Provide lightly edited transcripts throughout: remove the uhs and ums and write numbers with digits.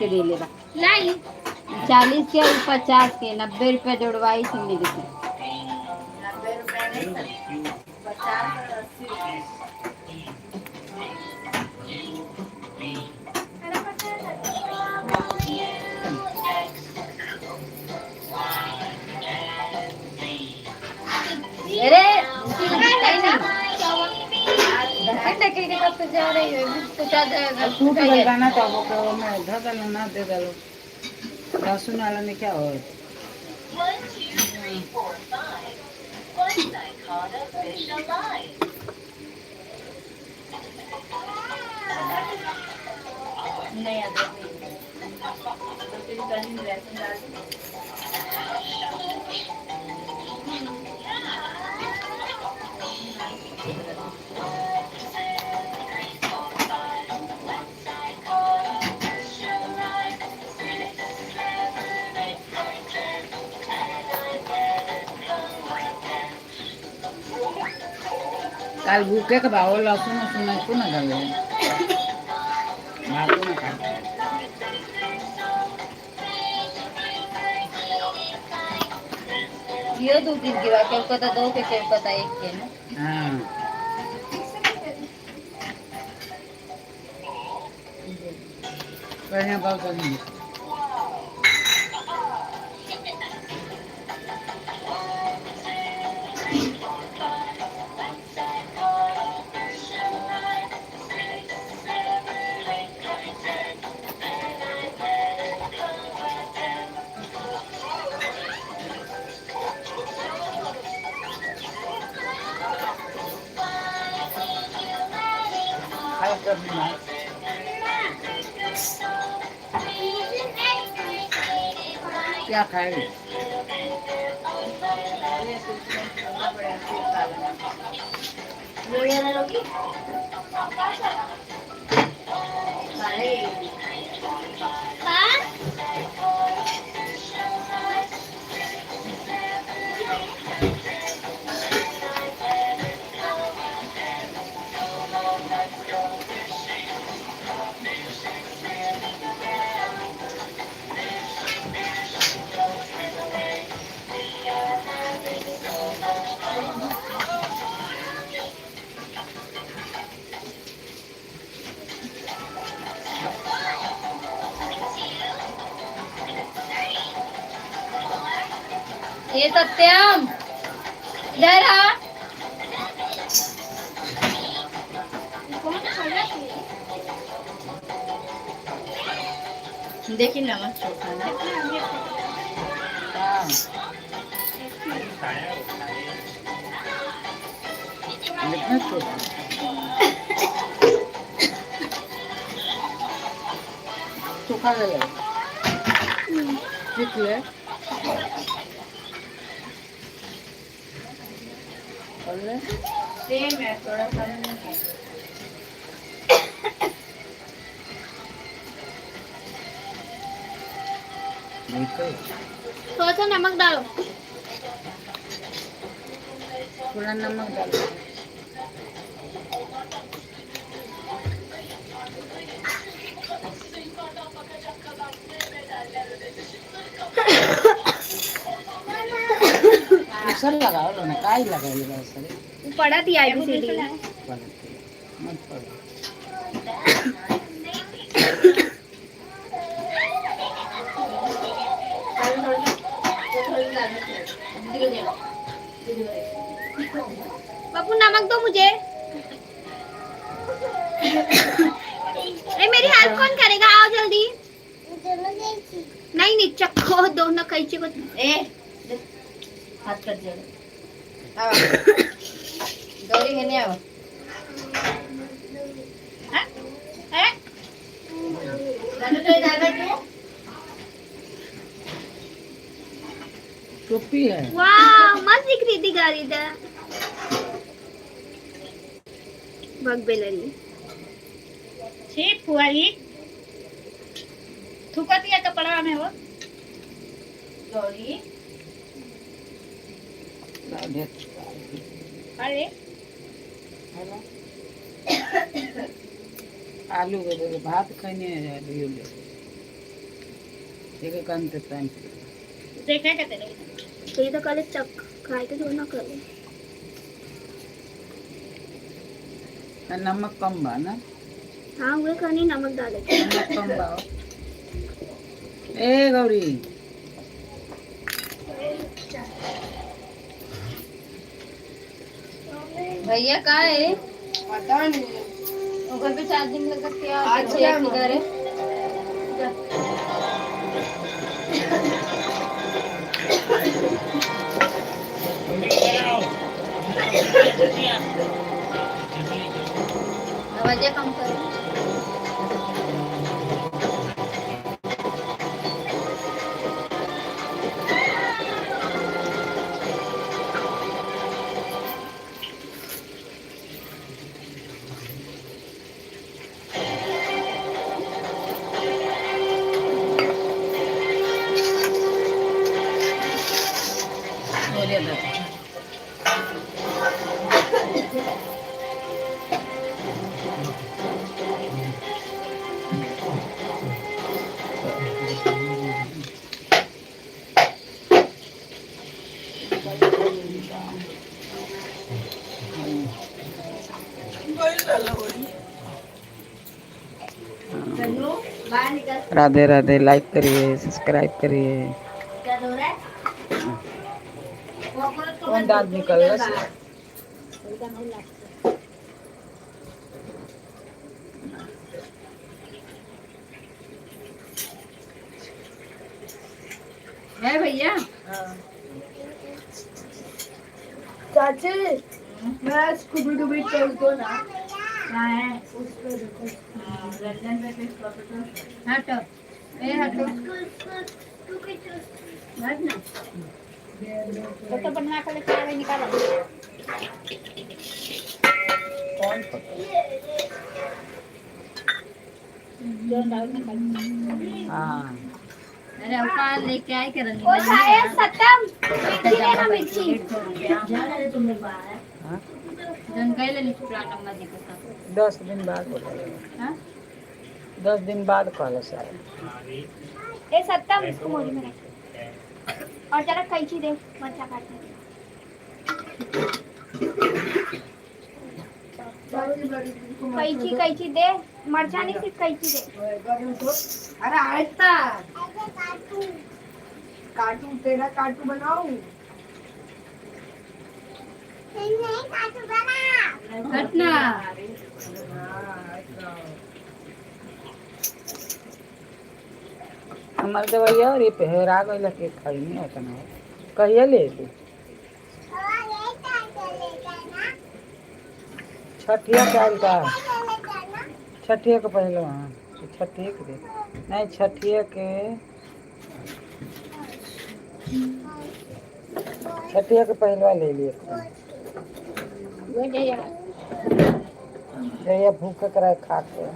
के दे लेगा लाई 40 के 50 के 90 रुपए जोड़वाई थी मेरे से 90 रुपए नहीं 50 और 80 अरे जा रही है सूट लगाना था वो मैं धदल ना दे दलो लहसुन वाला में क्या हो नहीं आता काल भूखे के भाव लहसुन उसुन को ना डाले भात ना खा ये 2-3 की बात है पता 2 के पता 1 के ना हां बढ़िया भाव करेंगे क्या खाएगी ये सत्यम इधर आ देखिए नमक छोटा सूखा ले ठीक है सेम है थोड़ा सा थोड़ा सा नमक डालो थोड़ा नमक डालो सर लगाओ ना काई लगाइएगा सर पढ़ा थी ABCD मत पढ़ो बापू नमक दो मुझे मेरी हेल्प कौन करेगा आओ जल्दी नहीं नहीं चक्को दोनों कैचे को हाथ कर जरा आओ गौरी है नहीं आओ हैं हैं दादा तो दादा क्यों टोपी है वाह मस्त दिख रही थी गाड़ी दा बग बेलरी ठीक हुआई थुकतिया कपड़ा में हो गौरी अरे आलू भात खाने एक कांते पैंट देखा क्या तेरे तो ये तो कल चक खाए थे थोड़ा ना कर नमक कम बा ना। हाँ हुए खानी नमक डाले नमक कम बा। ए गौरी भैया कहाँ है पता नहीं घर पे चार्जिंग लगा क्या अच्छा किधर है आवाज़ कम कर राधे राधे। लाइक करिए, सब्सक्राइब करिए। क्या हो रहा है कौन दांत निकल रहा है? है भैया चाची मैं स्कूबी डूबी चल दो ना क्या है उस पे देखो लंदन में फिश प्रॉपर्टी हटो ए हटो हट ना तो बना के लेके आवे निकालो कौन जो डाल निकाल हाँ अरे अवतार लेके आए के रंग ओ शायद सत्यम मिर्ची लेना मिर्ची जा रहे तुम लोग बाहर जन कह ले प्लान नंबर जी के साथ 10 दिन बाद बोला। हां 10 दिन बाद कहला शायद। ए सत्यम इसको मोरी में रख और जरा कैंची दे मरचा काटने कैंची कैंची दे मरचा नहीं सिर्फ कैंची दे अरे आयता कार्टून तेरा कार्टून बनाऊं नहीं कार्टून बना घटना हमार दवाइया और ये पहरा गइल के खाई नहीं होता ना। कहिया ले तू छठिया काल का छठिया के पहले हाँ छठिया के दे नहीं छठिया के छठिया के पहलवा ले लिए जया भूख कराए खा के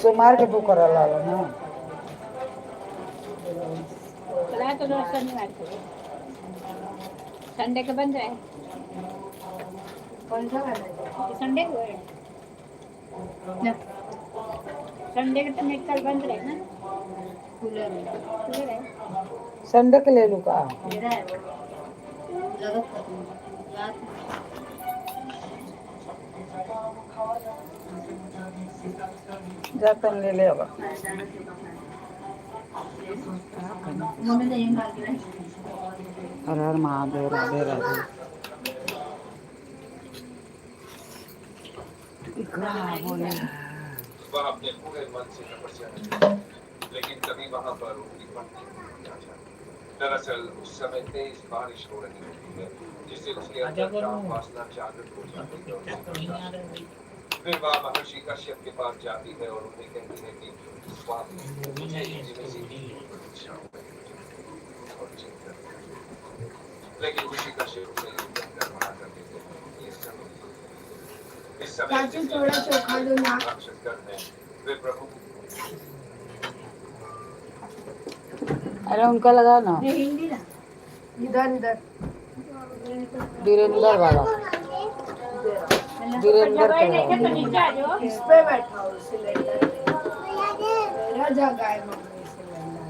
सोमवार के भूख रहा ना चला तो रोज शनिवार को संडे के बंद है कौन सा है संडे को है संडे के तो मेडिकल बंद रहे ना खुले रहे संडे के ले लू का जाता ले ले अब हर हर महादेव राधे राधे बोले वह अपने पूरे मन से तपस्या करती, लेकिन कभी वहां पर उनकी पत्नी नहीं आ जाती। दरअसल उस समय तेज बारिश हो रही होती है, जिससे उसके अंदर काम वासना जागृत हो जाती है और उसे करता है। फिर वह महर्षि कश्यप के पास जाती है और उन्हें कहती है कि स्वामी मुझे जीवन की इच्छा हो गई और चिंता। लेकिन ऋषि कश्यप उसे कहकर मना कर देते हैं कि इस समय थोड़ा चोखा दो ना वे प्रभु अरे उनका लगा ना हिंदी ना इधर इधर वीरेंद्र बाबा, वीरेंद्र के इस पे बैठा हूँ सिलेंडर मेरा जगह है मम्मी सिलेंडर।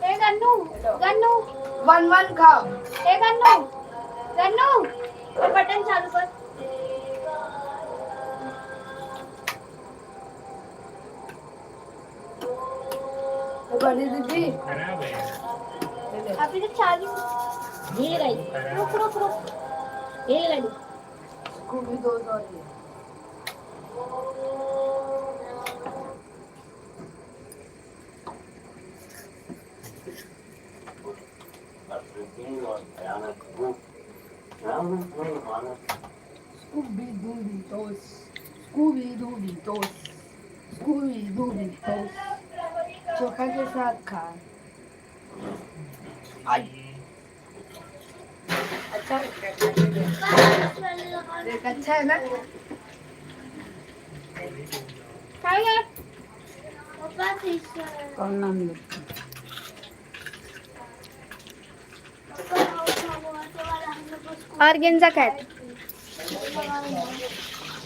ए गन्नू, गन्नू, वन वन खाओ। ए गन्नू, गन्नू, वो बटन चालू कर। तो बड़ी दीदी अभी तो चालू ये रही। रुक रुक रुक ये रही Scooby Doo sorry. Scooby Dooby टोस, स्कूबी दूबी टोस, स्कूबी दूबी टोस। चोखा के साथ खा। अच्छा देख अच्छा है ना। कौन नाम लिखा? Organza cat.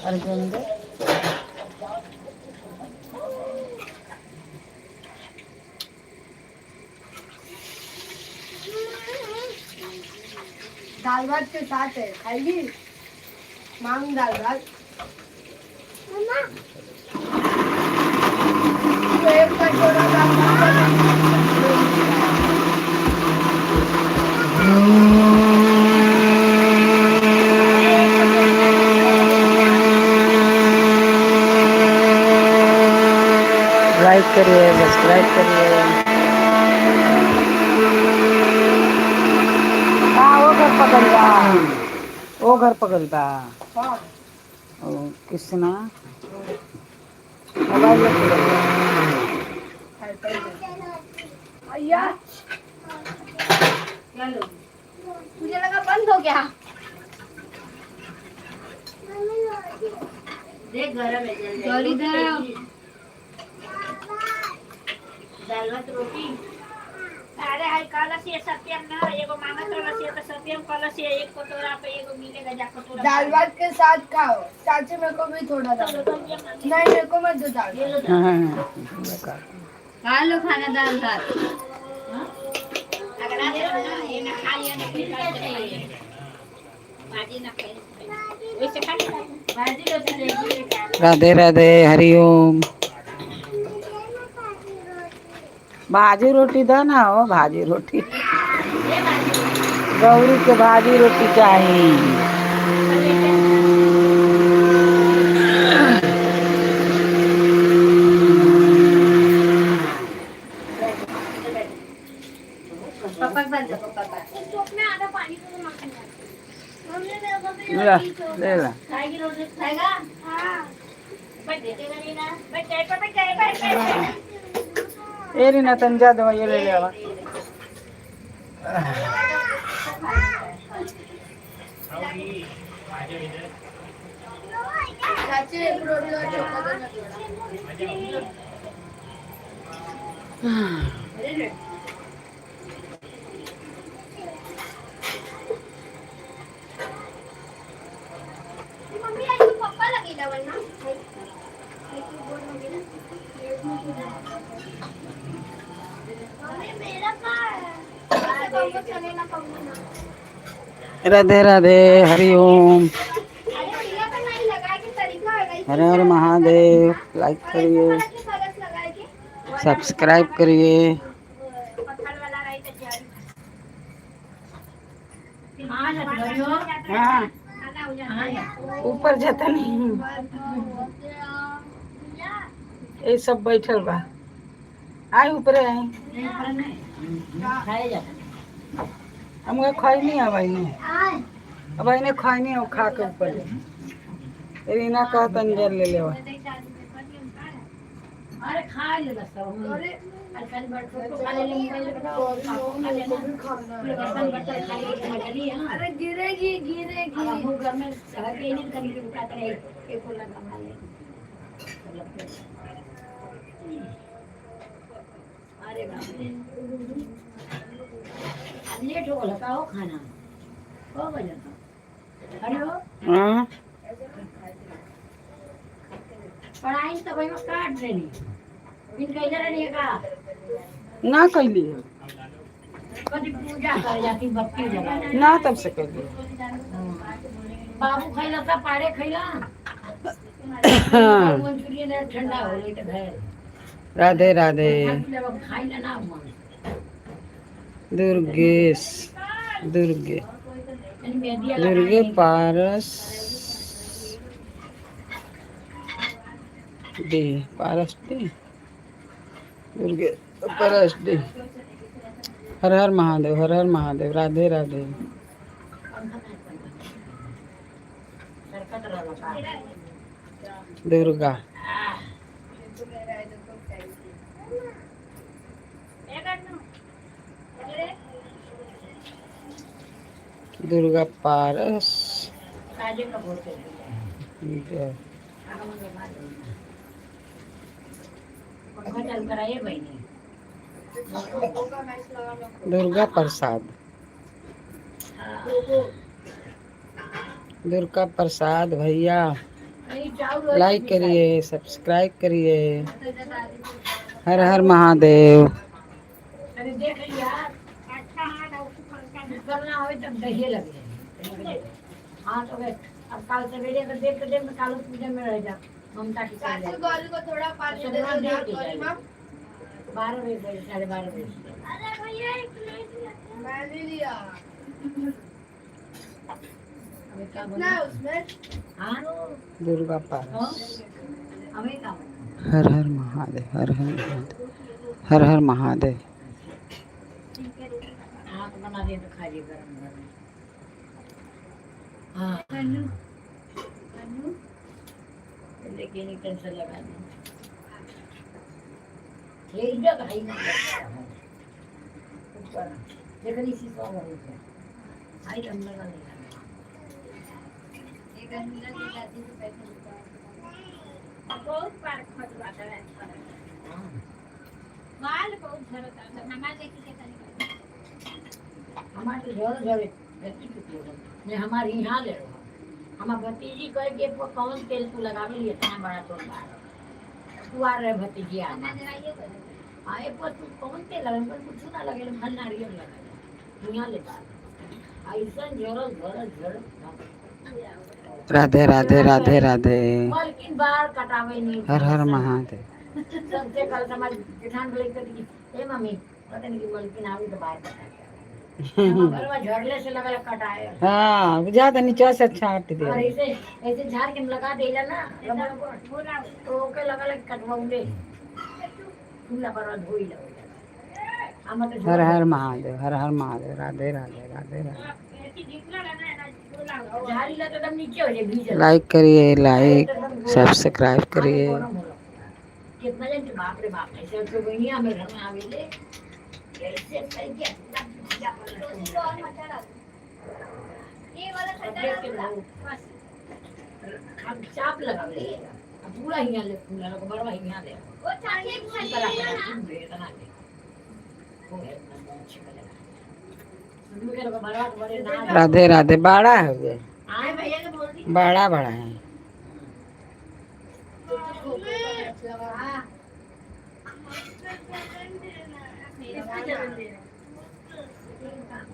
अर्जेंट दाल भात के साथ है खाएगी मांग दाल भात। तो एक कटोरा दाल भात लाइक करिए, सब्सक्राइब करिए। हाँ वो घर पकड़ता, वो घर पकड़ता। हाँ कृष्णा मोबाइल भैया मुझे लगा बंद हो गया। देख गरम है जल्दी दे। दाल भात रोटी अरे हाय कलसी सत्यम ना एगो मांगत रहलसी त सत्यम कलसी एक कटोरा पे एगो मिलेगा जा कटोरा। दाल भात के साथ खाओ चाची मेरे को भी थोड़ा दाल नहीं मेरे को मत दो दाल। खा लो खाना दाल भात। अगर आज ये ना खा लिया ना फिर भाजी ना खाई वैसे खा ले भाजी रोटी देगी। राधे राधे हरिओम। भाजी रोटी दो ना हो भाजी रोटी। गौरी के भाजी रोटी चाहिए। पापा बन जा पापा में आधा पानी को मांगना हमने मेरे को भी ले ला खाएगी रोटी खाएगा। हां बैठ देगा नहीं ना बैठ जाए बैठ एरी ना तंजा दो ये ले ले आवा। चाची एक रोटी और चोखा देना अरे मम्मी आई तो पापा लगेगा वरना मेरा राधे राधे हरिओम। हर हर महादेव। लाइक करिए, सब्सक्राइब करिए। हाँ ऊपर जाता नहीं ये सब बैठल बा। आई ऊपर आई हम खाई नहीं अब ने खाई नहीं खा के ऊपर रीना कहा तंजर ले ले। अरे खा ले बस अरे अलकन बटो खा ले मोबाइल बताओ अरे गिरेगी गिरेगी हम घर में घर के नहीं करने के उठाते रहे एक को लगा माले अरे बाप रे लेट हो गया खाओ खाना हाँ पढ़ाई तो भाई काट देनी इन कह रही का ना कैली है कभी पूजा कर जाती बत्ती जला ना तब से कैली बाबू खैला था पारे खैला हाँ। मंचूरियन ठंडा हो गई तो घर राधे राधे खाई ना मन दुर्गेश दुर्गे दुर्गे पारस डे पारस डे दुर्गे पारस डे हर हर महादेव हर हर महादेव राधे राधे दुर्गा दुर्गा पारस दुर्गा प्रसाद दुर्गा प्रसाद भैया लाइक करिए सब्सक्राइब करिए हर हर महादेव करना हो तब दही लगे हाँ तो अब काल सवेरे का देख के मैं कालू पूजा में रह जा ममता की गोलू को थोड़ा पानी दे दो ना गोलू मैम 12 बजे 12:30 बजे अरे भैया एक प्लेट मैं ले लिया अबे क्या कितना है उसमें हाँ दुर्गा पारस अबे क्या हर हर महादेव हर हर महादेव हर हर महादेव हाँ तो बना दे तो खा लिए गरम गरम हाँ लेकिन नहीं टेंशन लगा दी ये इधर है ना ऊपर लेकिन इसी सौ हो गया आई हम लगा नहीं एक अंदर ले जाती तो पैसे बहुत पार खटवाता है माल बहुत झरता है हमारे देखी के तनी हमारे झर झरे व्यक्ति के ने हमारे यहाँ ले रहा हमार भतीजी कह के कौन तेल तू लगावे लिए इतना बड़ा तो तू आ रहे भतीजी आना आए पर तू कौन तेल लगे पर कुछ ना लगे फल नारियल लगा यहाँ ले बात ऐसा झर राधे राधे राधे राधे मलकिन बार कटावे नहीं हर हर महादेव सबसे कल समाज किसान बोले कि ए मम्मी पता नहीं कि मलकिन आवी तो बाहर कटा बरवा झड़ले से लगा कटाए हाँ बुझा था नीचे से अच्छा हट और दे ऐसे ऐसे झाड़ के लगा देला ना रबड़ तो ओके लगा कटवाउले पूरा बरवा धोई ला हम तो हर हर महादेव हर हर महादेव राधे राधे राधे राधे झाड़ी ला तो एकदम नीचे हो जाए भीजल लाइक करिए लाइक सब्सक्राइब करिए कितना जन के बाप रे बाप ऐसे तो दुनिया में घर में आवेले ऐसे करके ये वाला ठंडा बस हम चाप लगा ले पूरा हिया ले पूरा को बरवा हिया ले वो चाची बना के वो है राधे राधे बाड़ा है वे आए भैया ने बोल दी बड़ा बड़ा है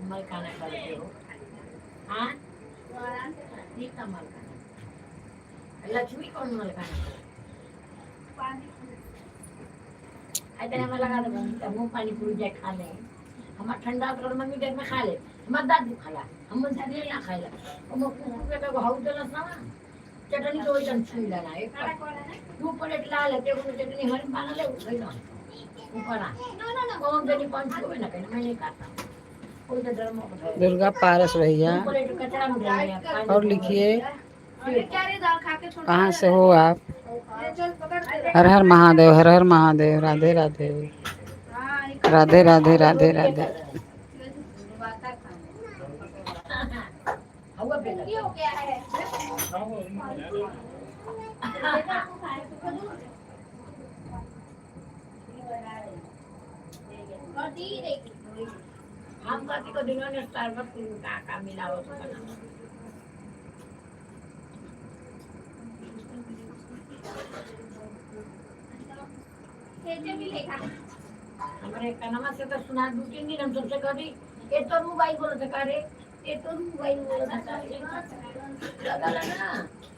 मलकाना करते हो हाँ ठीक है मलकाना लक्ष्मी कौन मलकाना ऐसे हमें लगा दो मुँह पानी पूरी जाए खा ले हमारा ठंडा कर मम्मी देर में खा ले हमारा दादी खा हम मन साथ ना खाए ला हम कुकुर के हाउ देला ना चटनी तो एकदम छुई लेना एक दो प्लेट ला लेते वो चटनी हर बना ले उठै ना ऊपर आ कौन देनी पांच को ना कहना मैं नहीं खाता कोई तो डर मत दुर्गा पारस भैया प्लेट कचरा में डाल और लिखिए क्या रे दाल खा के छोड़ कहाँ से हो आप चल पकड़ के हर हर महादेव हर हर महादेव राधे राधे राधे राधे राधे राधे बाता खा हुआ बेला ये हो गया है और दी देखी हम कहती को दिनों ने स्टारबक्स का मिला हो तो बना हमारे कनमा से तो सुना 2-3 दिन हम सबसे कभी ये तो मोबाइल बोलो तो करे ये तो मोबाइल बोलो था लगा ना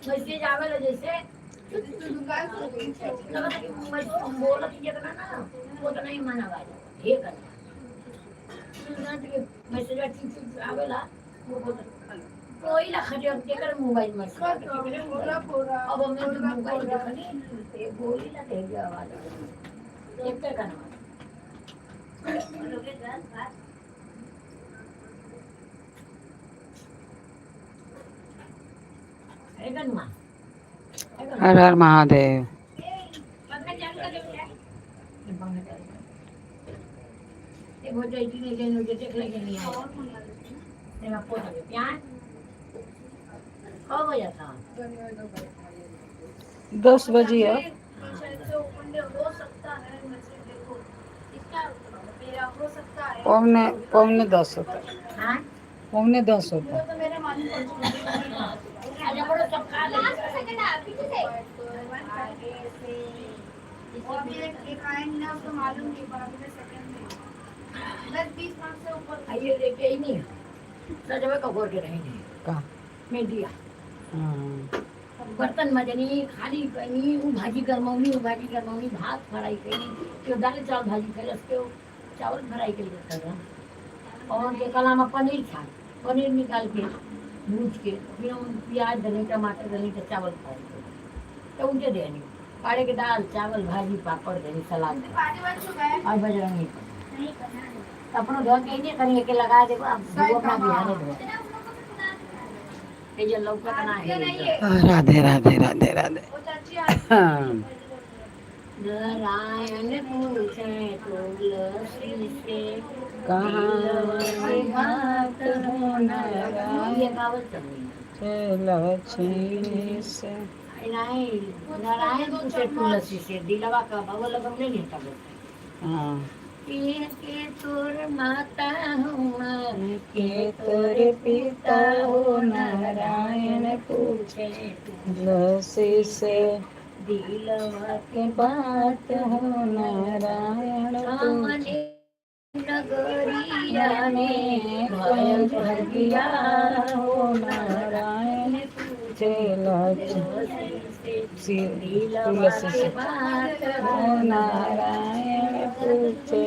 मैसेज आवेला जैसे लगा कि बोलो कि जितना ना वो तो नहीं माना भाई ये करना मैसेज आवेला वो कोई ला खजे देकर मोबाइल में अब मैं तो मोबाइल देखनी ये बोली ना दे आवाज एक पे करना हर हर महादेव। दस बजे है पौने 10 होता है पौने 10 होता है। बर्तन मजनी खाली कनी उ भाजी गरमौनी भात फ्राई कनी त्यो दाल चावल भाजी कलस त्यो चावल फ्राई करी करता और के कला में पनीर था पनीर निकाल के भूज के फिर हम प्याज डले टमाटर डले के चावल फ्राई तो उनके देनी काढ़े के दाल चावल भाजी पापड़ देनी सलाद और बजरंगी अपनो धो के नहीं करिए के लगा देबो अब धो अपना बिहार धो ये जो लौका ना है राधे राधे राधे राधे। नारायण पूछे तुलसी से कहाँ से बात हो नारायण ये गावत लक्ष्मी से नारायण पूछे तुलसी से दिलवा का बाबा लगम नहीं तब हाँ के तोर माता हूँ के तोरे पिता हो नारायण पूछे तुलसी से दिलवा के बात हो नारायण पूछे नगरिया में भयल भगिया हो नारायण पूछे तुलसी से हो नारायण पूछे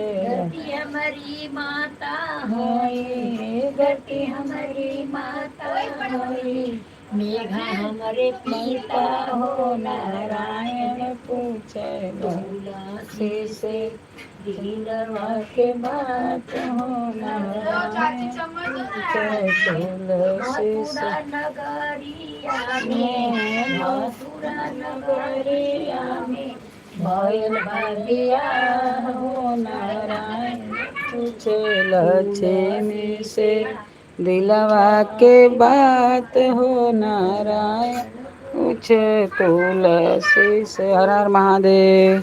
हमारी माता होई गति हमारी माता होई मेघा हमारे पिता हो नारायण पूछे तुलसी से दिलवा के बात हो नारायण पूछे तुलसी से नगरिया में भयल भागिया हो नारायण पूछे लक्ष्मी से दिलवा के बात हो नारायण पूछे तुलसी से। हर हर महादेव।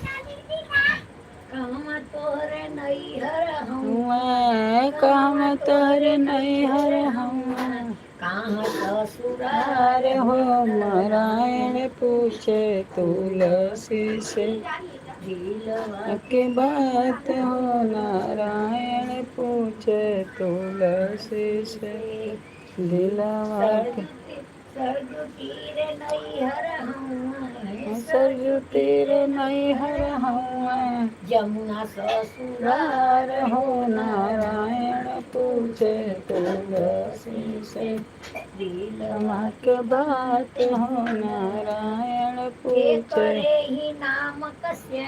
काम तोरे नैहर हूँ कहाँ ससुरार ससुरार हो नारायण पूछे तुलसी से दिलवा के बात हो नारायण पूछे तुलसी से दिलवा के सरजू तीरे नैहर सरजू तेरे नैहर हूँ जमुना ससुरार ससुरार हो नारायण पूछे तुलसी से दिलवा के बात हो नारायण के पूछे करे ही नाम कस्य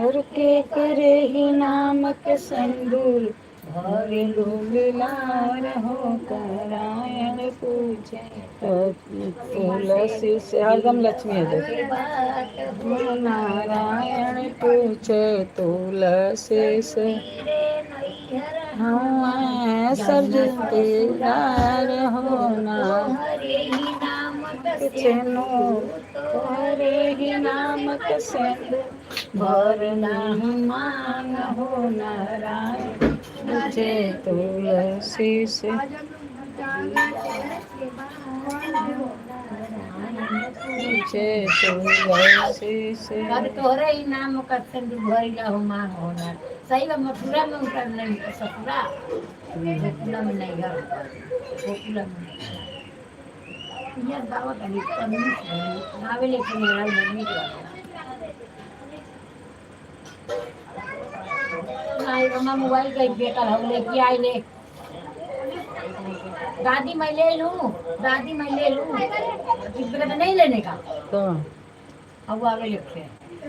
और के करे ही नामक सिंदूर भरे लूलार हो नारायण पूछे तुलसी से हरदम लक्ष्मी है बात हो नारायण पूछे तुलसी से तीरे नैहर हाँ सरजू तेरार हो हरे ही नाम कस्य तोहरे ही नामक सिंदूर भरना मान हो नारायण तुझे तुलसी से तुझे तुलसी से कर तोहरे ही नाम का सिंधु भरिला हो मां होना सही में मथुरा में उतर नहीं ससुरा गोकुला में नहीं घर गोकुला में ये बाबा का नहीं नावे लेके मेरा मम्मी को नहीं मम्मा मोबाइल का बेटा हम लेके आई ले दादी मैं ले लूं कितना तो नहीं लेने का तो अब आगे लिखे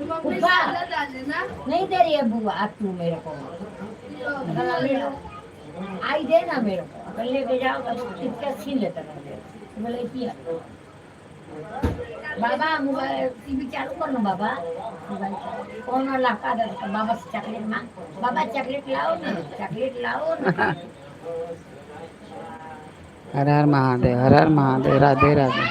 बुआ नहीं दे रही है बुआ आज तू मेरे को ले लो आई दे ना मेरे को अगर लेके जाओ तो कितना छीन लेता है बोले किया बाबा मोबाइल टीवी चालू कर लो बाबा कौन वाला का बाबा से चॉकलेट मांग बाबा चॉकलेट लाओ ना हर हर महादेव, हर हर महादेव, राधे राधे।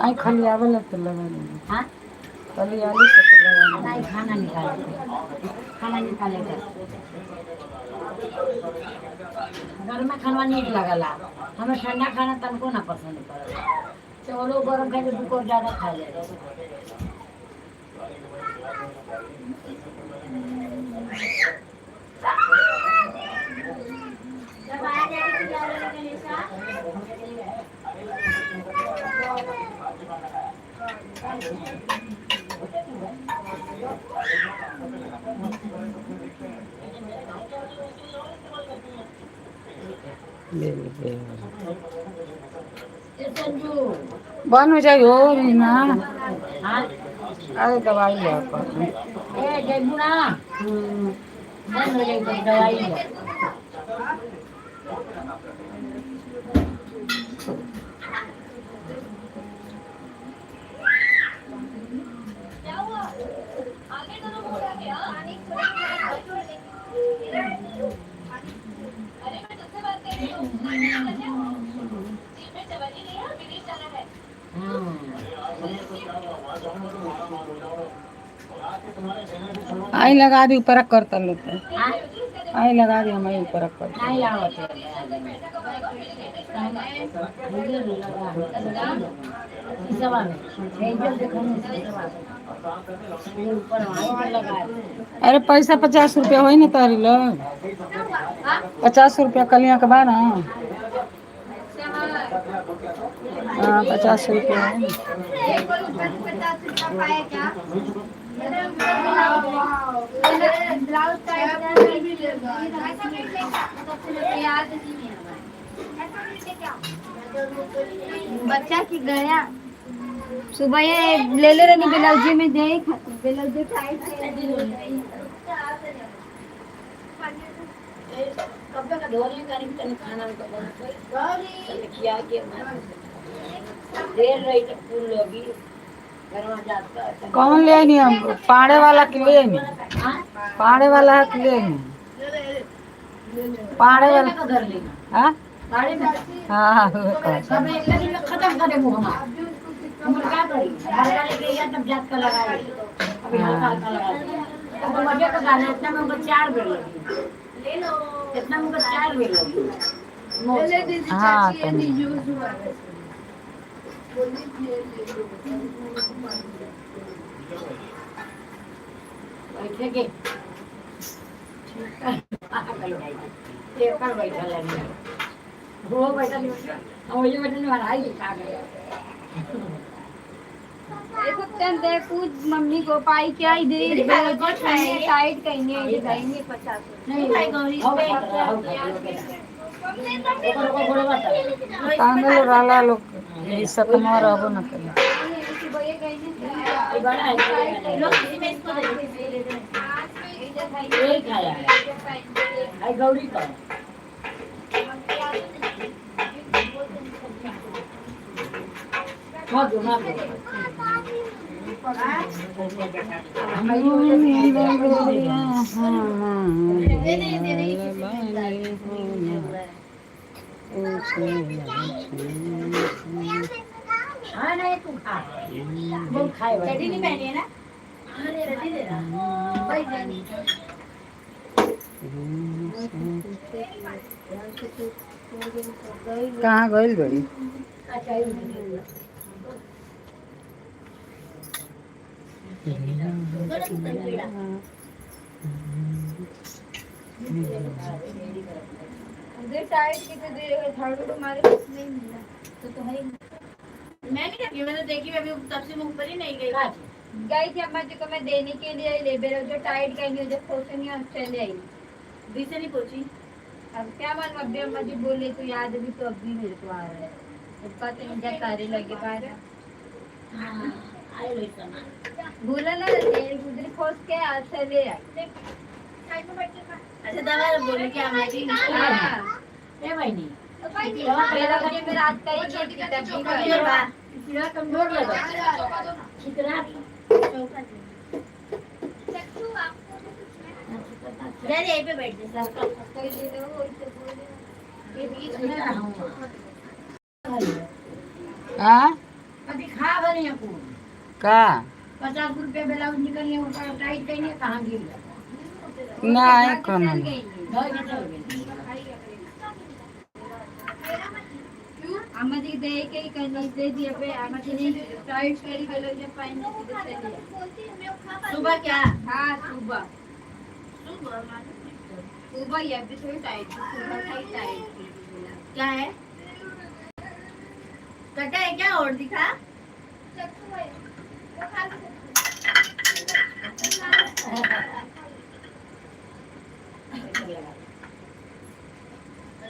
आई खाली आवेला तो लगा लेंगे। हाँ खाली आलू तो लगा लेंगे। नहीं खाना निकाले घर में खाना नीक लगला हमें ठंडा खाना तनको ना पसंद पड़ेगा चलो गरम खाए तो को ज्यादा खा ले जब आ जाए तो क्या लगेगा बन हो जाए हो रीना। हाँ अरे दवाई ले ए जयपुरा बन हो जाए दवाई ले आई लगा दी ऊपर करता लेते आई लगा दी हमारे ऊपर करता नहीं लावत अरे पैसा 50 रुपया हो ना तारी लोग 50 रुपया कलिया के बाद हाँ 50 रुपया बच्चा की गया सुबह ये ले ले रही ब्लाउज में दे ब्लाउज कपड़े का धोने का नहीं खाना किया देर रही तो फूल लोगी घर में जाता कौन ले नहीं हम पाड़े वाला के लिए नहीं पाड़े वाला के लिए नहीं पाड़े वाला का घर लेना हाँ गाड़ी में हाँ सब एक दिन में खत्म कर दे मुंह हमारा हम क्या करी हल्का लेके या तब जात का लगाए अभी हल्का हल्का लगा तो मजे का गाना इतना में उनका 4 बेर लगी ले लो इतना में उनका 4 बेर लगी हाँ बैठे के कर बैठा लगी वो बैठा नहीं और ये बैठा नहीं हराई खा गया देखो मम्मी को पाई क्या इधर साइड कहीं जाएंगे 50 नहीं भाई गौरी तांगल राला लोग ये सब मार अब न कर बड़ा है लोग किसी में इसको ये खाया है गौरी का बहुत गुना हाँ नहीं तू खा वो खाए चटनी नहीं पहनी है ना अरे रटी दे रहा भाई जानी कहाँ गइल बड़ी? उधर साइड की तो दे झाड़ू तो मारे कुछ नहीं मिला तो है ही मैं नहीं देखी मैंने देखी अभी तब से मैं ऊपर ही नहीं गई गई थी अम्मा जी को मैं देने के लिए ले बेरो जो टाइट कहीं जो खोसे नहीं चले आई बीच से नहीं पहुंची अब क्या मालूम अभी अम्मा जी बोले तो याद अभी तो अभी मेरे को आ रहा है उसका तो मुझे तारे लगे बाहर हाँ आए लोग सामान भूला ना उधर खोस के आज से ले आई अच्छा दवा बोले क्या मैं हाँ ए भाई नहीं मेरा मुझे मेरा आज का ही छोटी तकलीफ कमजोर बा है कितना कमजोर लगा कितना जा यहीं पे बैठ जा कोई ले लो वही तो बोले ये बीच में ना हाँ अभी खा भरे को का 50 रुपए ब्लाउज निकलने ऊपर टाइट करने कहाँ गिर गया नहीं कौन अम्मा जी दे के ही करनी दे दिया पे अम्मा जी ने टाइट करी गलो जब पहनने की तो चली सुबह क्या हाँ सुबह सुबह ये भी थोड़ी टाइट सुबह का ही टाइट क्या है कटा है क्या और दिखा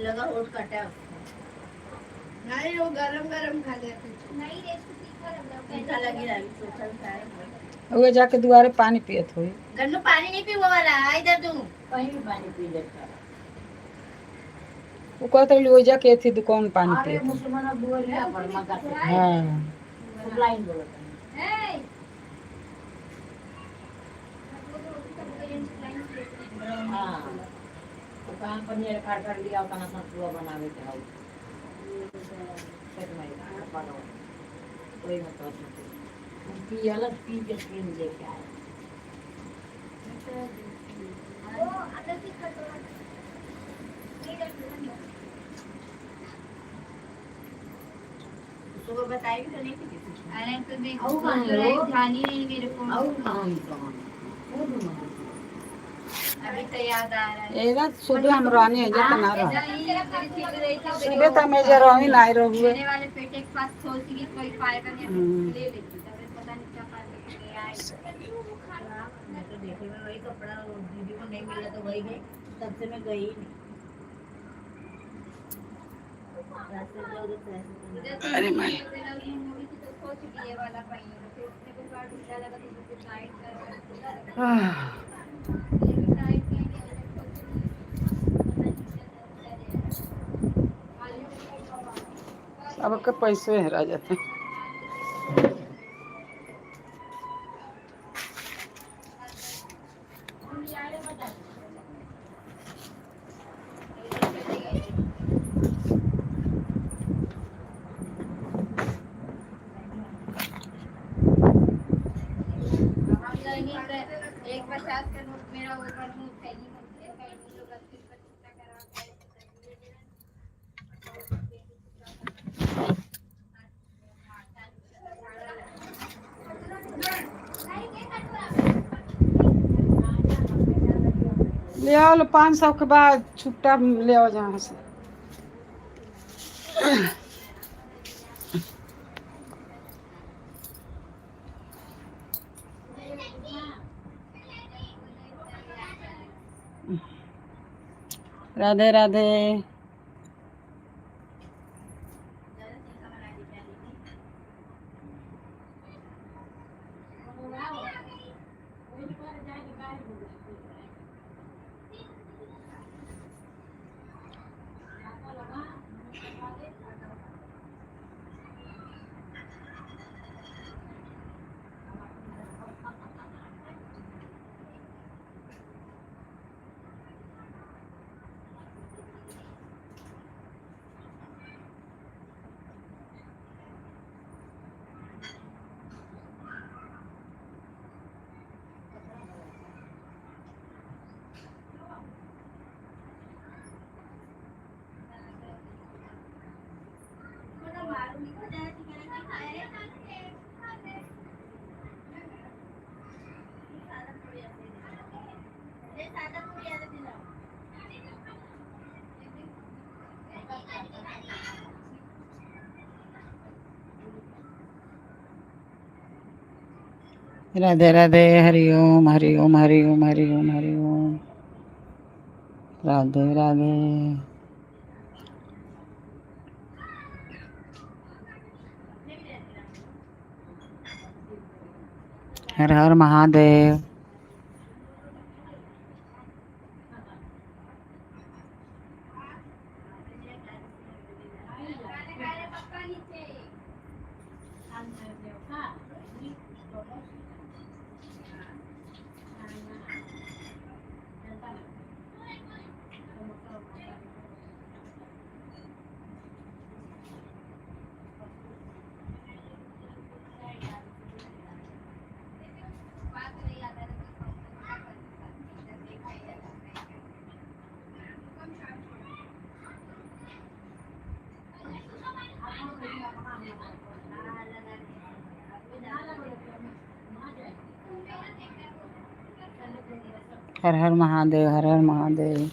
लगा होट कटा है नहीं वो गरम गरम खा लेते नहीं मीठा लगी रही सोचल खाए वो जाके दुआरे पानी पियत हुई। गन्नू पानी नहीं पीवा वाला इधर तू कहीं भी पानी पी लेता वो कहते ले जाके थी दुकान पानी अरे पियत। मुसलमान अब बोल रहा पर मगा से हाँ लाइन बोलता है हां तो कहां पनीर काट कर लिया कहां सतुआ बनावे के हाउ पेट में बनाओ कोई मत तो पी अलग पी के स्किन लेके आए वो अंदर से कटोरा सुबह बताई भी तो नहीं थी किसी अरे तो देख आओ कहां है जानी नहीं मेरे को आओ कहां अभी तो याद आ रहा है एदा सुबह हम रहनी है जत ना रह सुबह मेरे त मैं जे रही नहीं रहुए। वाले पेटे के पास सोची कि कोई पाएगा नहीं ले लेती तब पता नहीं क्या पाएगा ले आए मैं तो देखी मैं वही कपड़ा दीदी को नहीं मिला तो वही गई तब से मैं गई ही नहीं रास्ते में उधर से अरे माई तो सोच लिए वाला पाएंगे फिर उसने को कार्ड ढीला लगा तो मुझे टाइट कर अब के पैसे हेरा जाते। एक 50 का नोट मेरा ऊपर मुंह फैली लोग 80-25 करा ले आओ 500 के बाद छुट्टा ले आओ जहाँ से। राधे राधे। राधे राधे, हरि ओम हरि ओम हरि ओम हरि ओम हरि ओम, राधे राधे। हर हर महादेव। हर हर महादेव, हर हर महादेव।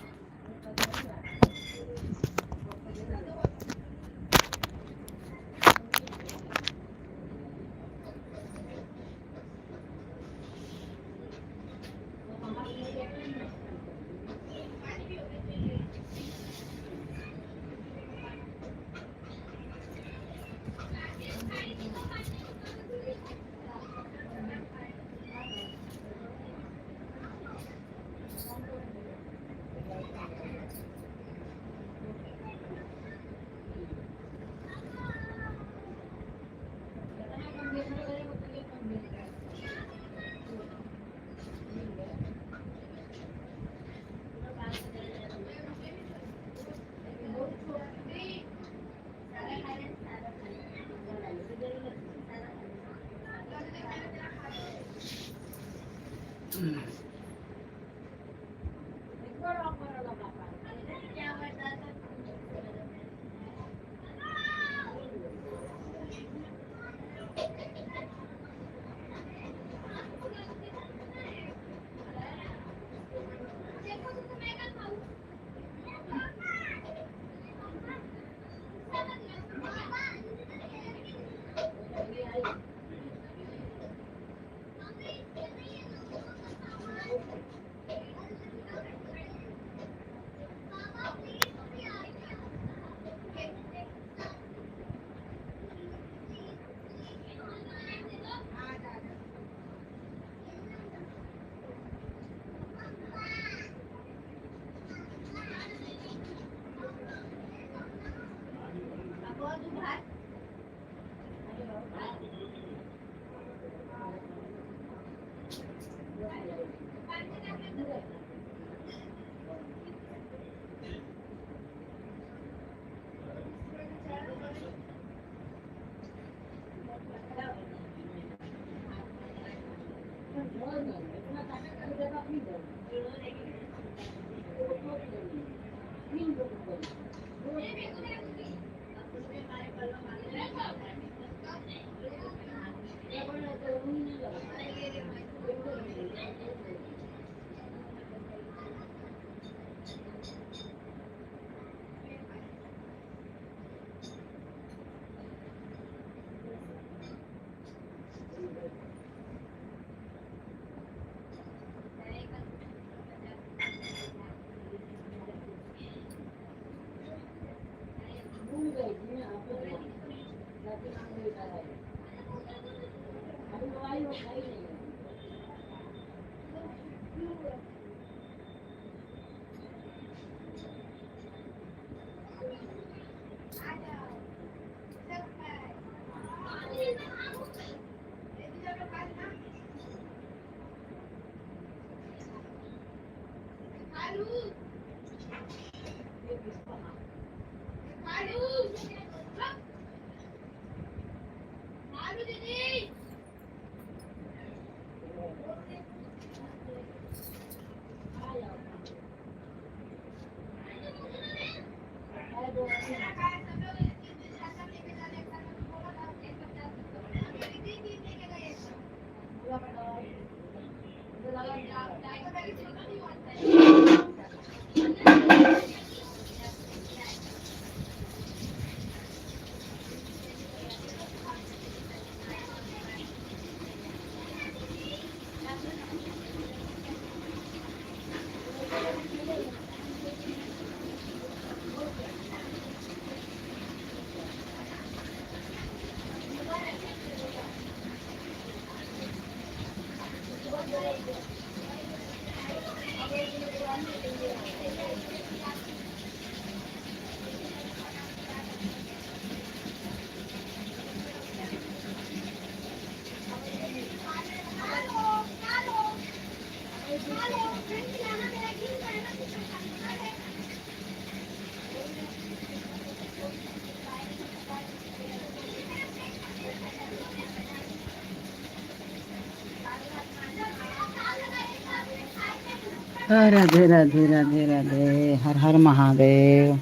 राधे राधे राधे राधे, हर हर महादेव,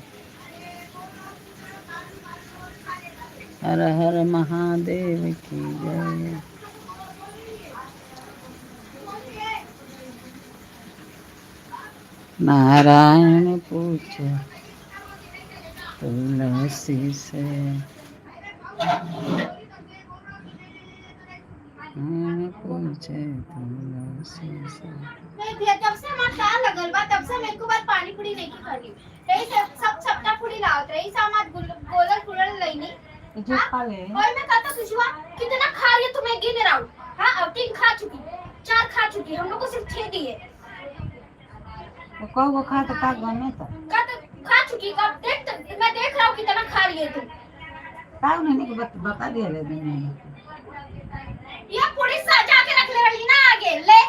हर हर महादेव की जय। नारायण पूछे तुलसी से, पूछे तुलसी से। जब से हमार साल लगल बा तब से मेरे को बात पानी पूरी नहीं की करी रही, सब सप्ताह पूरी लावत रही सामान गोलर फुलर लेनी जो खा ले और मैं कहता कुछवा कितना खा रही तुम्हें गिन रहा हूं। हां अब 3 खा चुकी, 4 खा चुकी, हम लोग को सिर्फ 6 दिए। वो कब खा तो का गमे तो खा चुकी, कब मैं देख रहा हूं कितना खा रही है तुम। का नहीं के बता दिया ले देने ये पूरी सजा के रख ले रही ना आगे ले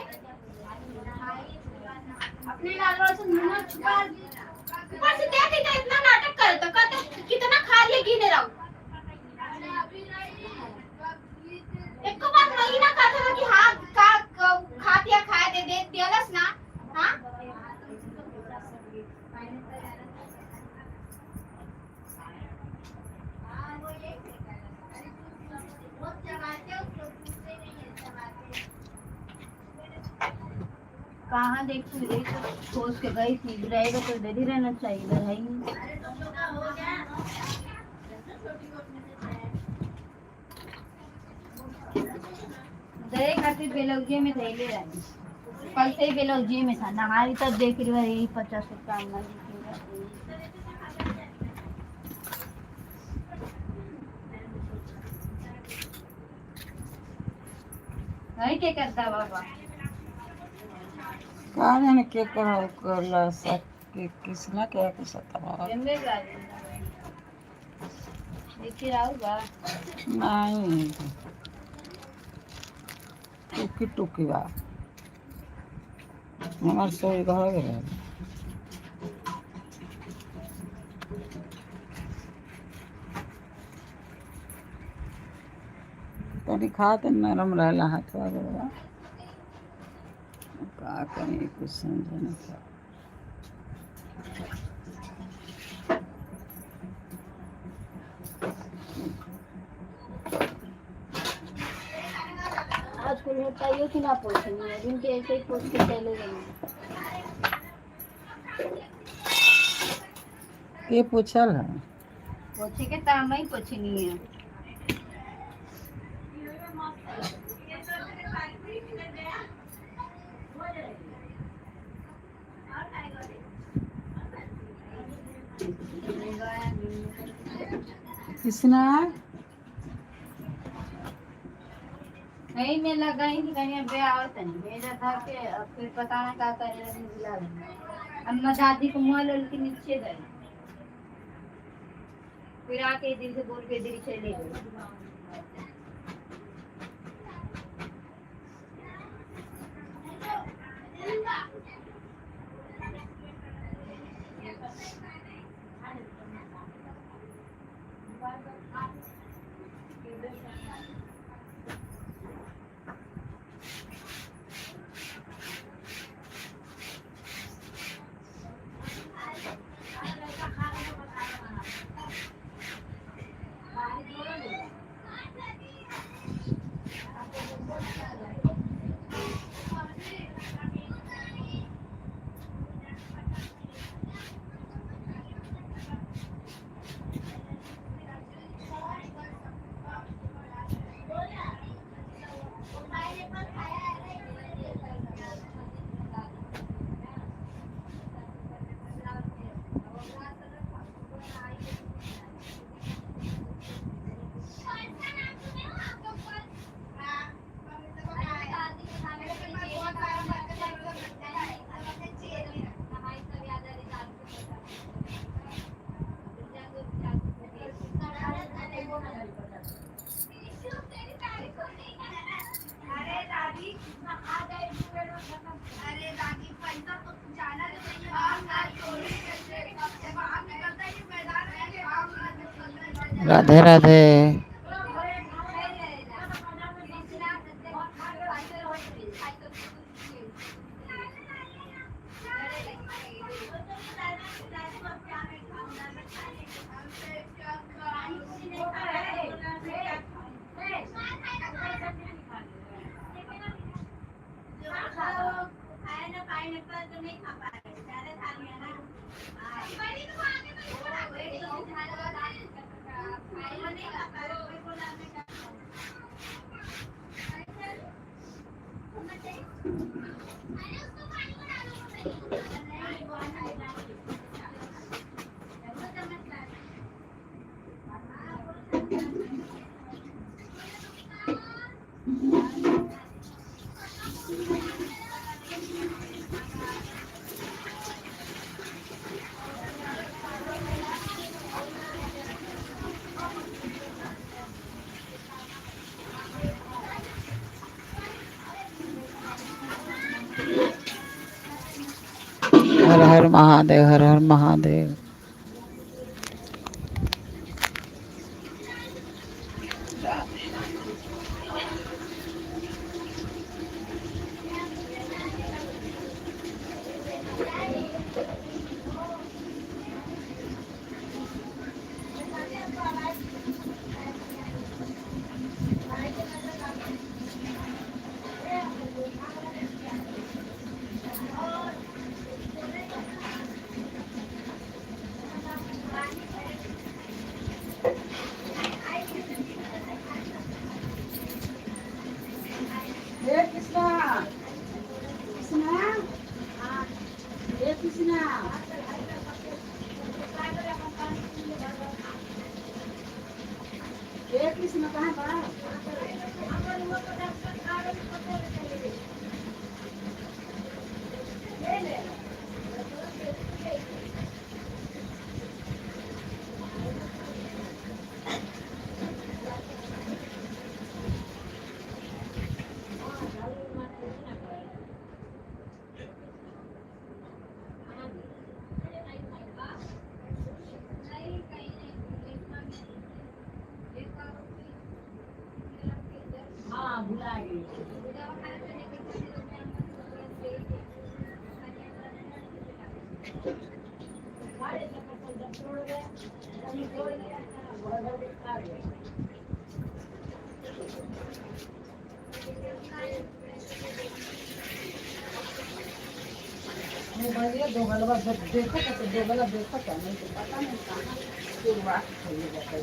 अपने लाल से मुंह छुपा ऊपर से देख के इतना नाटक कर तो कहते कितना खा लिए गिने रहा हूं। एक बार नहीं ना कहता था कि हां का खातिया खाए दे दियालस ना। हां कहाँ देखी एक सोच के गई थी, रहेगा तो डर ही रहना चाहिए, डर है ही नहीं। डरे खातिर बेलौजे में धैले रही, कल से ही बेलौजे में था, नहारी तब देख रही है यही 50 रुपया में नहीं के करता बाबा का जाने के करो करला सक के किसना क्या के सता जंबे गाड़ी देखिए आऊगा नहीं टुकी टुकी बा हमार सोई घर गए तनी खाते नरम रहला हाथ वाला का करें कुछ समझ नहीं पा। आजकल होता कि ना पोछनी है, दिन के ऐसे ही पोछ के चले गए। के पूछल है पोछे के ताम ही पोछनी है। किसना नहीं मैं लगा ही नहीं कहीं बे आवत नहीं मेरा था कि अब फिर पता नहीं क्या कर रहे बुला अम्मा दादी को मुँह लोल के नीचे गए, फिर आके दिल से बोल के दिल चले गए। राधे राधे। हर हर महादेव, हर हर महादेव। हे कृष्णा, कृष्णा, हे कृष्णा, हे कृष्णा कहाँ बा? हाँ भुला गई। दो गलबा देखो तो दो गलबा देखो तो नहीं तो पता नहीं कहाँ शुरुआत हुई है।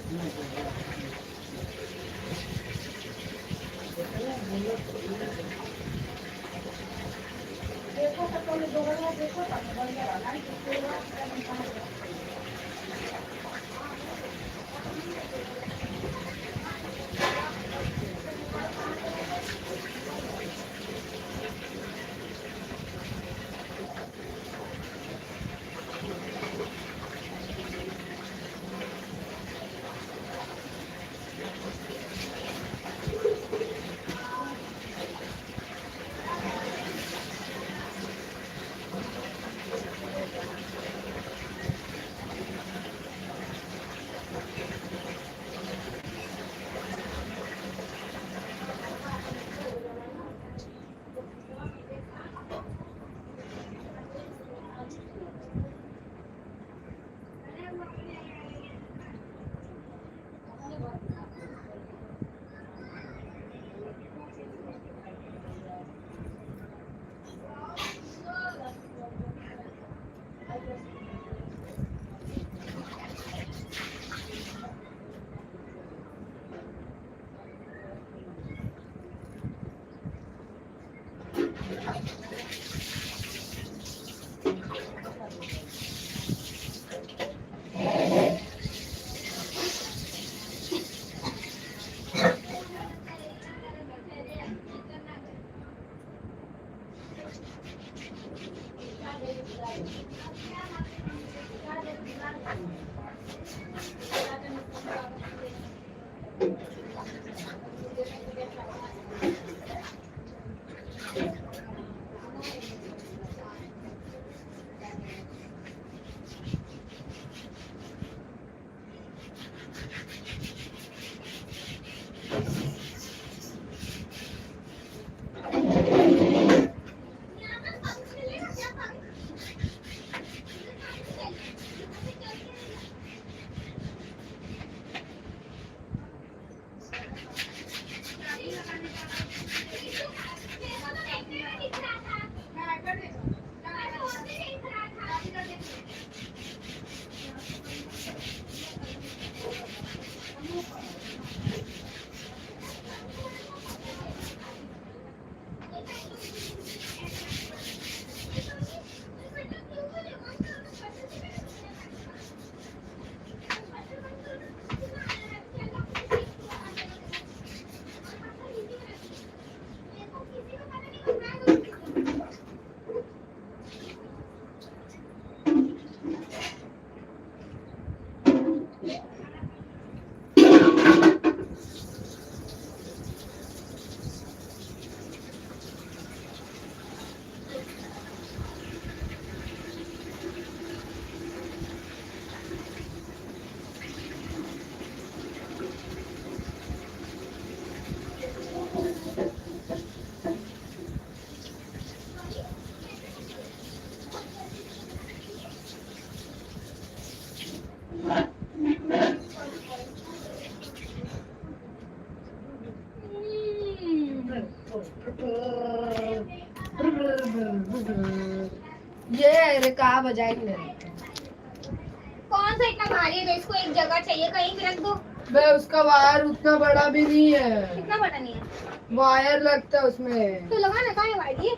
देखो तो पहले दो गलबा देखो तो बढ़िया वाला नहीं तो शुरुआत करनी कहाँ। ये अरे कहाँ बजाएंगे? कौन सा इतना भारी है? इसको एक जगह चाहिए, कहीं भी रख दो। बे उसका वायर उतना बड़ा भी नहीं है। कितना बड़ा नहीं है? वायर लगता है उसमें। तो लगा ना, कहाँ है वायर ये?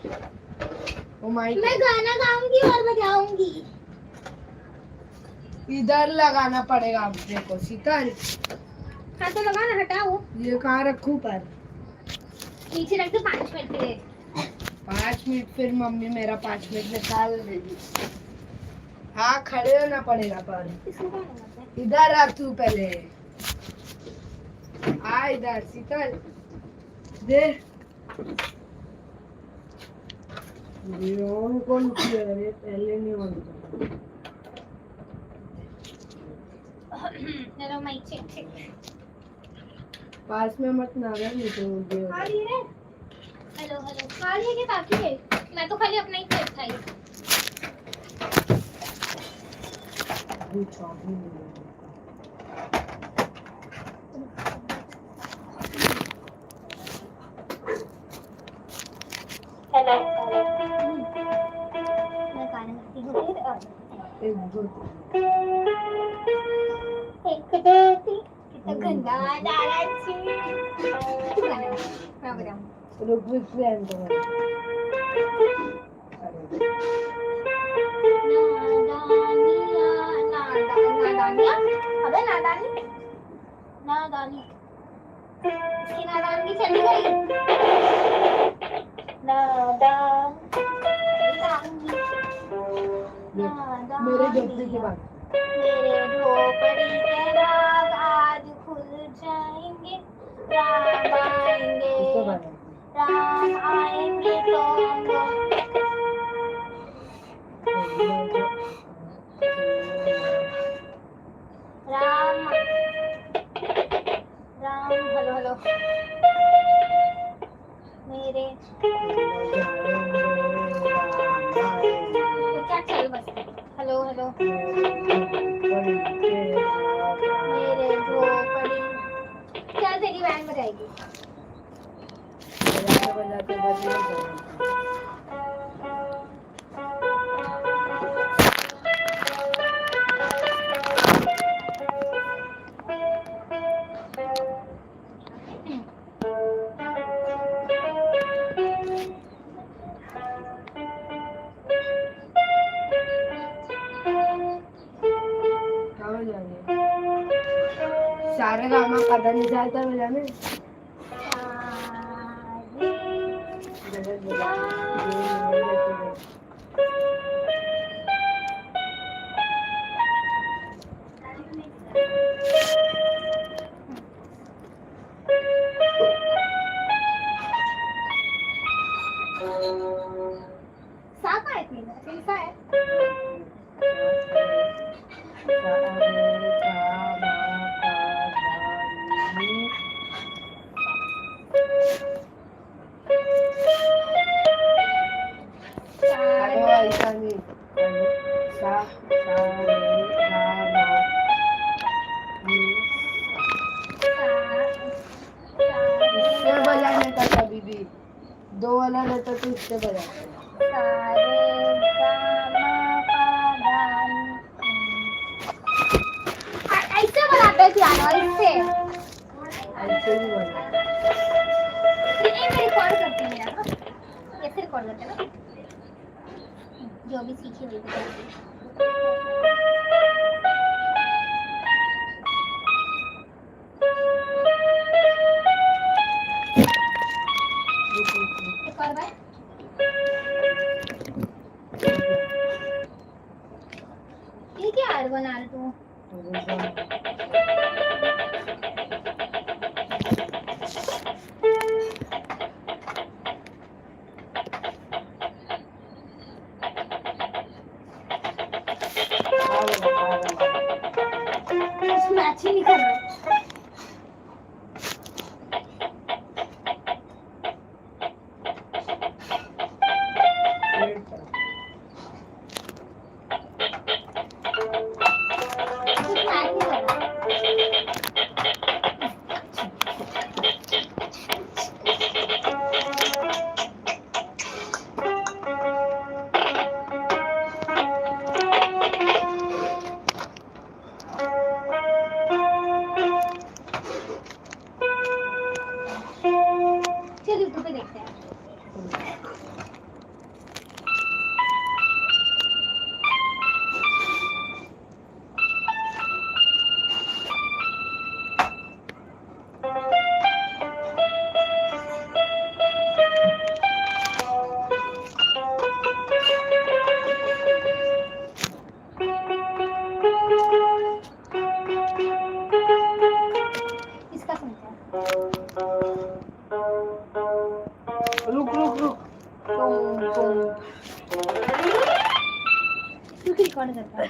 ओ माय मैं गाना गाऊंगी और बजाऊंगी। इधर लगाना पड़ेगा अब देखो शीतल। हाँ तो लगा ना, हटाओ। ये कहाँ रखूं पर? नीचे रख दो 5 मिनट के लिए। 5 मिनट फिर मम्मी मेरा 5 मिनट निकाल देगी। हाँ खड़े होना पड़ेगा पर। इसको क्या लगाते हैं? इधर रख तू पहले। आ इधर शीतल दे। ये ऑन कौन किया है? पहले नहीं ऑन किया। Hello mic check check. पास में मत ना रह, नहीं तो मुझे खाली है? हेलो हेलो, खाली है कि बाकी है? मैं तो खाली अपना ही कर था। पूछो भी नहीं। हेलो मैं गाना गाती हूँ फिर। एक दो एक दो तीन कितना गंदा डाला छी। मैं बजाऊँ। रुक रुक फ्रेंड तो नादानिया, अबे नादानी, नादानी, इसकी नादानी चली गई। नादान, मेरे झोपड़ी के बाद मेरे झोपड़ी के राग आज खुल जाएंगे। राम आएंगे, इसको बना राम आएंगे तो राम राम हेलो हेलो मेरे तो क्या चल बस हेलो हेलो मेरे झोपड़ी क्या तेरी बैंड बजाएगी? बजाते बजाते सारे गामा पता नहीं चलता बजाने। साका है तीन कैसा है? बजाने का कभी भी 2 वाला रहता तो इससे बजाते। ऐसे बनाते हैं पियानो इससे। ऐसे ही बजाते। ये रिकॉर्ड करते हैं यार, ऐसे रिकॉर्ड करते हैं ना, जो भी सीखी हुई एक और बार। ये क्या हार बना रहे तू? मैच ही नहीं कर रहा। रुक रुक रुक। तू क्यों रिकॉर्ड करता है?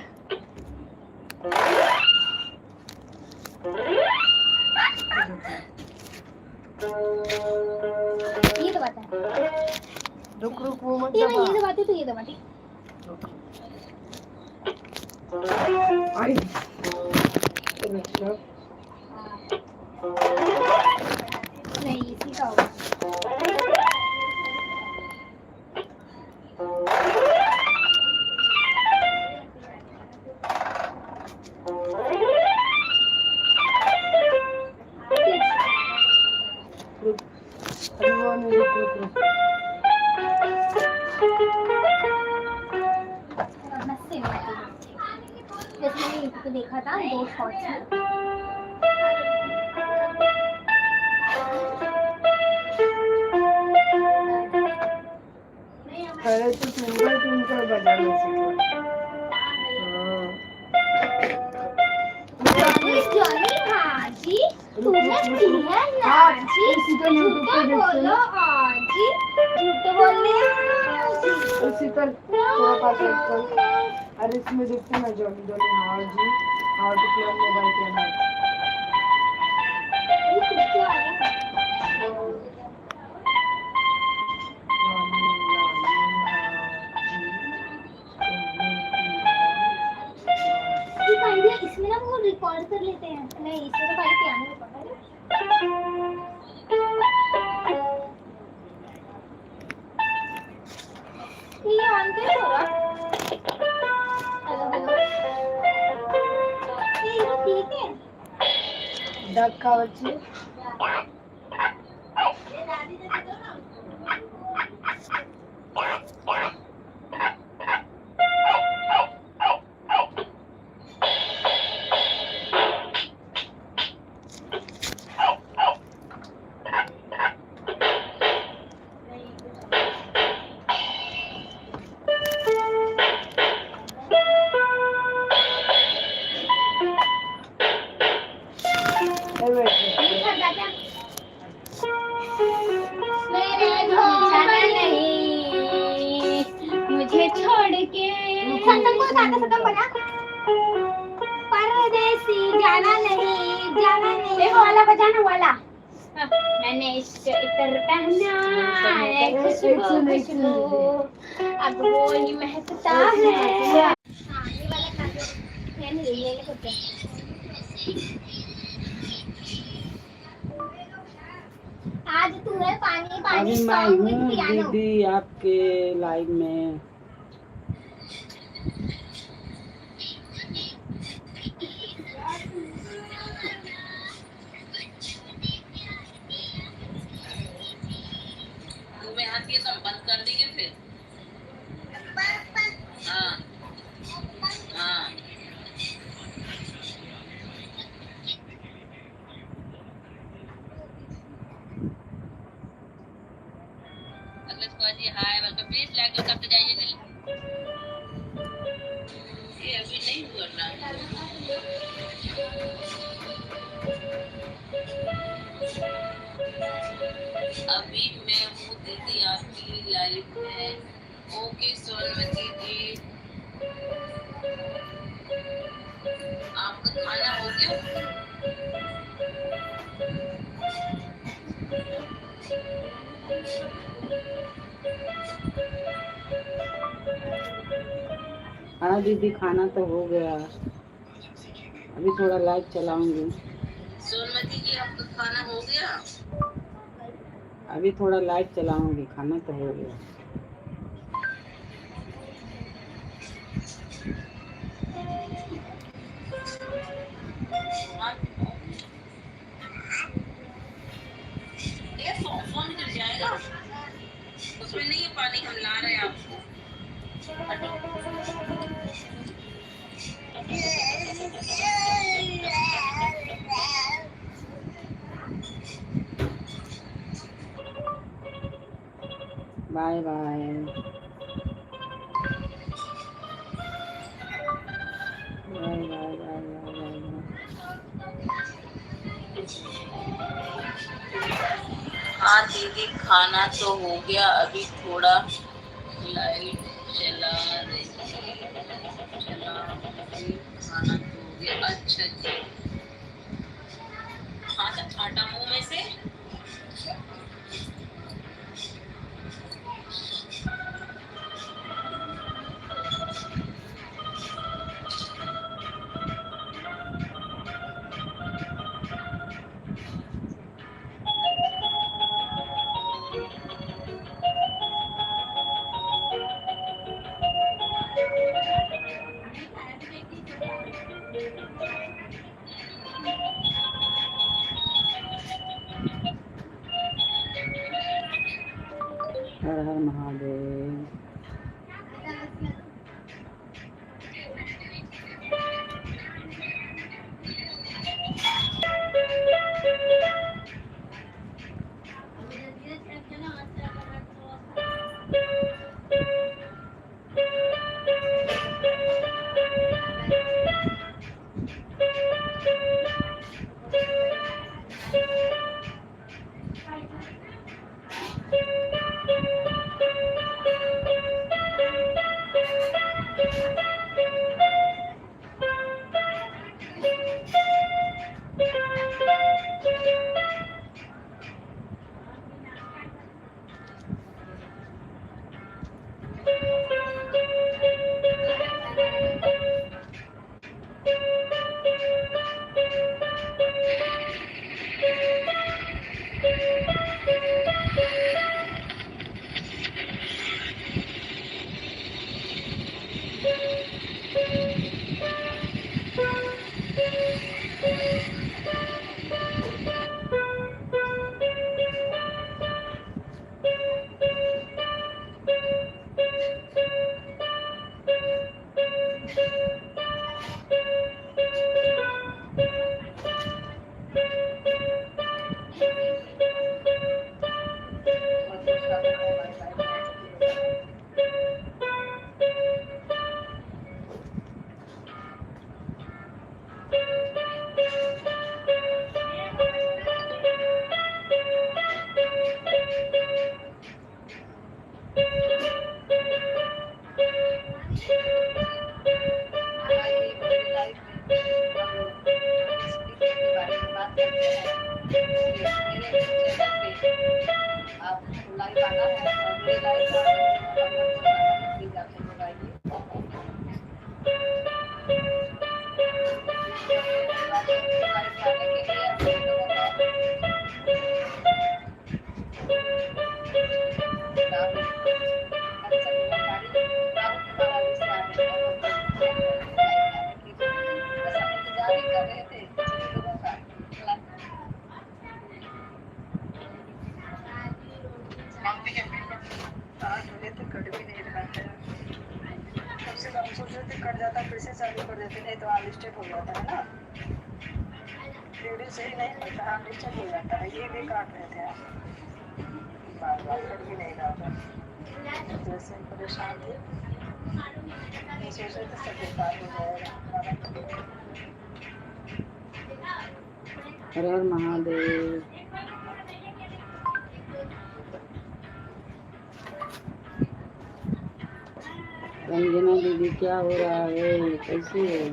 ये तो बता। रुक रुक वो मत ये दबा। तो बात है, तो ये तो बात है। आई नहीं इसी का होगा। रुक अभी वो नहीं, रुक रुक रुक। अपना सेम जैसे मैंने यूट्यूब पे देखा था 2 शॉर्ट्स में। पहले तो सिंगल ट्विंकल बजाना सीखो। जॉनी हाजी तूने की है नाजी, झूठा बोलो आजी, झूठ बोलने उसी पर थोड़ा पास कर। अरे इसमें देखते ना जॉनी जॉनी हाउ जी how to play mobile game. ये कुछ तो आया। ये आइडिया इसमें ना वो रिकॉर्ड कर लेते हैं। नहीं इसमें तो पहले पियानो रिकॉर्ड है। ये ऑन कैसे होगा? Hello hello. ये ठीक है। डक का बच्ची मुझे छोड़ के परदेसी जाना नहीं देखो वाला बजाना वाला। मैंने इतर पहना है खुशबू अब वो ही महकता है। ये वाला खा लो। मैंने ले लिया आज तू है पानी पानी अभी मैं सॉन्ग विद हूँ पियानो। दीदी आपके लाइव में। आती है तो हम बंद कर देंगे फिर। हाँ हाँ अगले जी हाय वेलकम प्लीज लाइक करते जाइए। ये अभी नहीं हुआ अभी मैं हूँ दीदी आपकी लाइफ में। ओके सोनमती जी आपका खाना हो गया? हाँ दीदी खाना तो हो गया, अभी थोड़ा लाइव चलाऊंगी। सोनमती जी आपका खाना हो गया? अभी थोड़ा लाइव चलाऊंगी, खाना तो हो गया। ये फोन गिर जाएगा, उसमें नहीं है पानी, हम ला रहे हैं आपको। Bye bye bye bye bye bye bye. हाँ दीदी खाना तो हो गया, अभी थोड़ा लाइट चला रही खाना तो हो गया। अच्छा जी, हाँ तो छाटा मुंह में से। हर हर महादेव। कट जाता फिर से चालू कर देते, नहीं तो अनलिस्टेड हो जाता है ना, वीडियो सही नहीं होता, अनलिस्टेड हो जाता है। ये भी काट रहे थे आप, बार बार कट भी नहीं रहा था, जैसे परेशान थे, ये सोच रहे थे सब बेकार हो जाएगा। हर हर महादेव। रंजना दीदी क्या हो रहा है, कैसी है?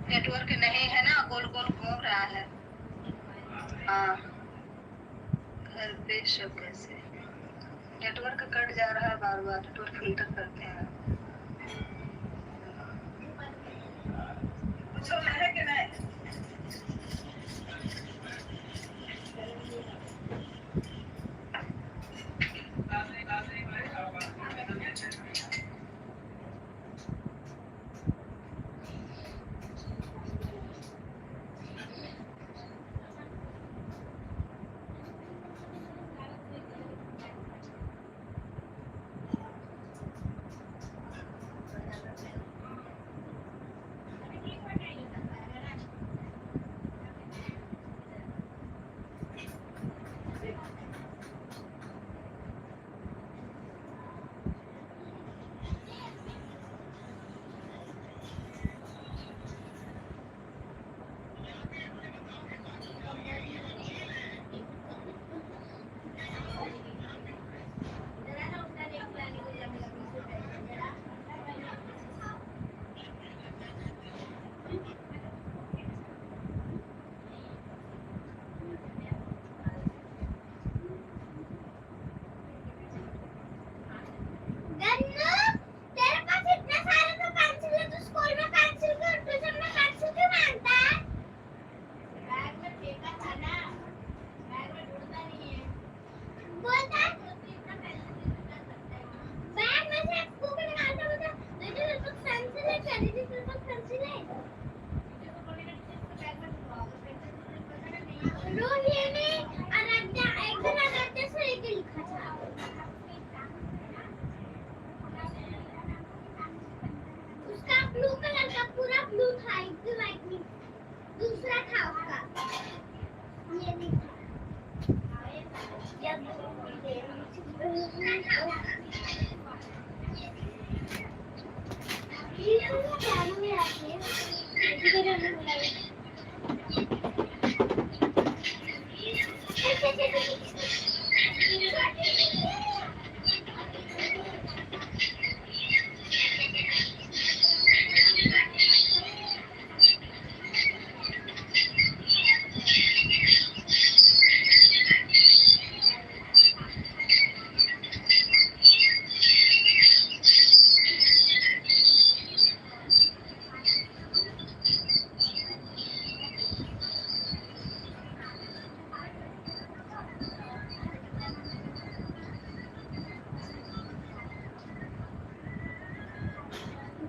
नेटवर्क नहीं है ना, गोल गोल घूम रहा है। हाँ घर पे सब कैसे नेटवर्क कट जा रहा है, बार बार नेटवर्क फिल्टर करते हैं। कुछ है कि नहीं? दूसरा था उसका ये नहीं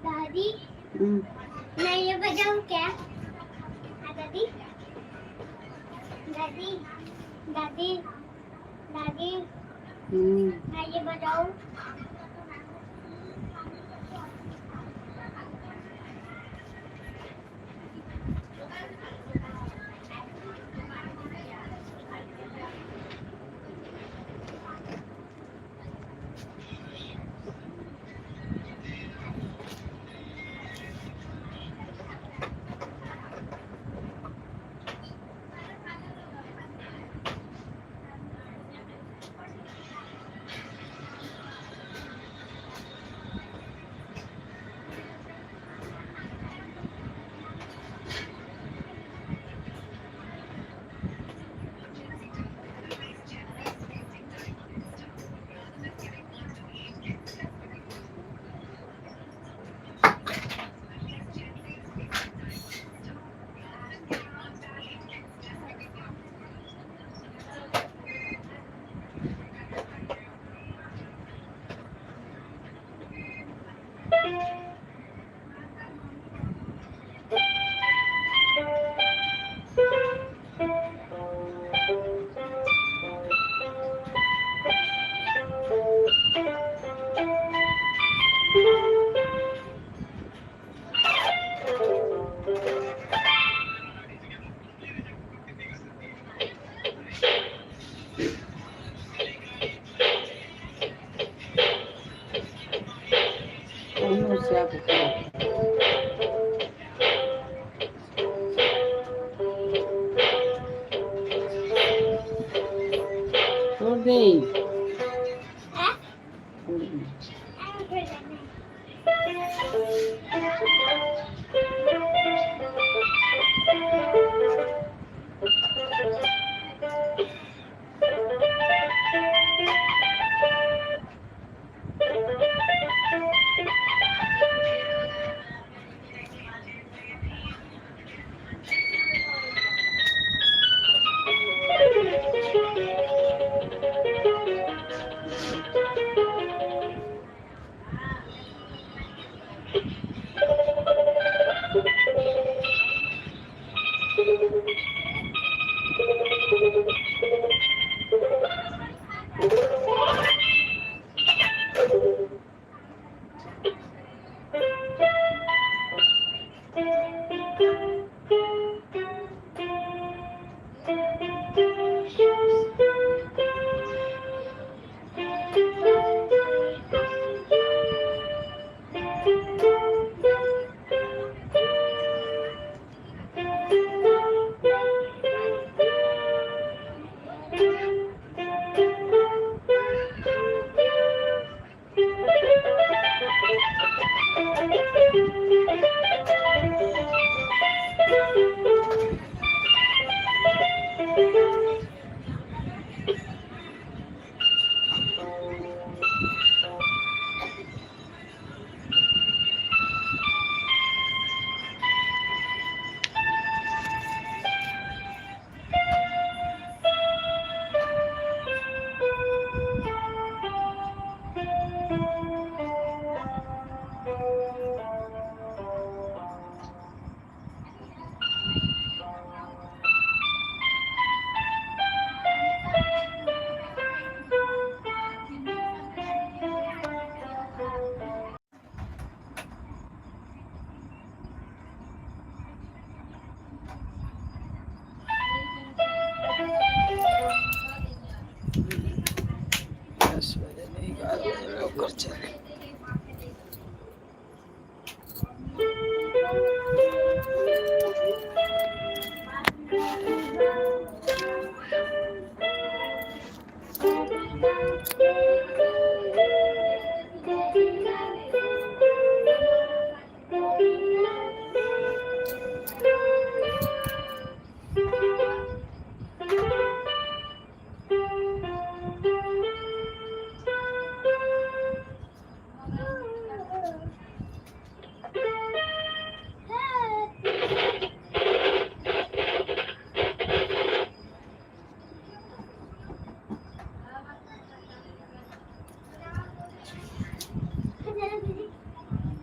दादी मैं ये बजाऊं क्या? दादी दादी दादी दादी मैं ये बजाऊं?